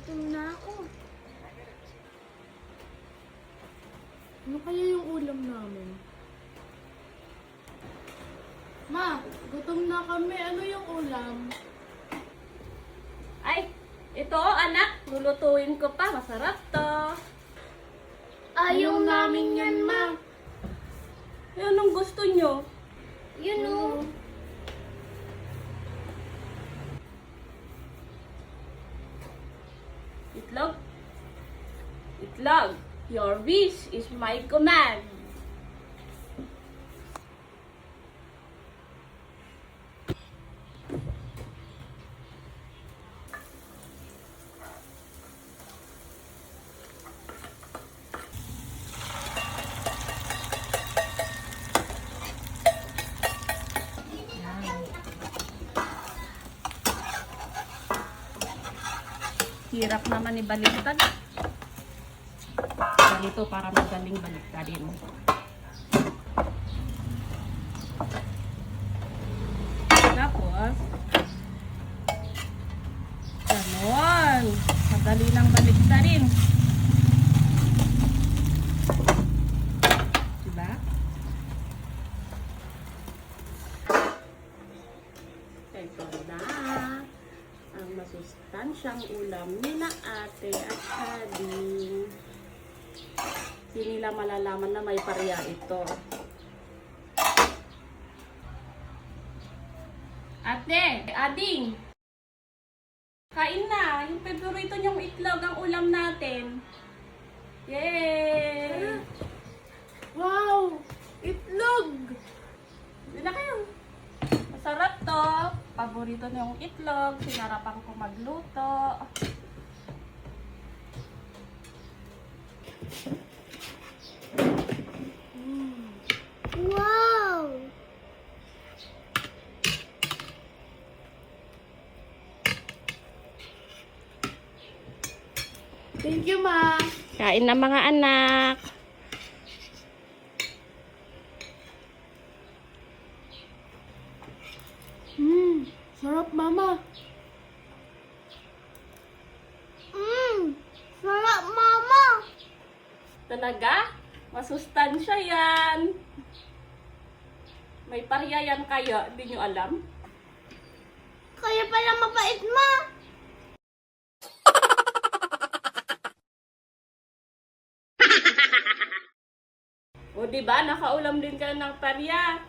Gutom na ako. Ano kaya yung ulam namin? Ma, gutom na kami. Ano yung ulam? Ay, ito anak, lulutuin ko pa. Masarap to. Ayaw namin yan, ma. Yan ang gusto nyo. Yun o. Itlog? Itlog. Your wish is my command. Hirap naman ibaliktad. Ganito para magaling baliktadin. Tapos, ganon. Madali lang baliktarin. Diba? Ito na ang masustansyang ulam ni na ate at ading. Hindi nila malalaman na may parya ito. Ate, ading, kain na. Yung favorito niyong itlog ang ulam natin. Yay! Wow! Itlog! Hindi na kayo. Masarap to. Paborito niyong itlog. Sinarapan ko magluto. Wow! Thank you, ma. Kain na mga anak. Sarap, mama. Sarap, mama. Talaga? Masustansya yan. May parya yan kaya, hindi nyo alam? Kaya pala mabait, ma. O diba, nakaulam din ka ng parya.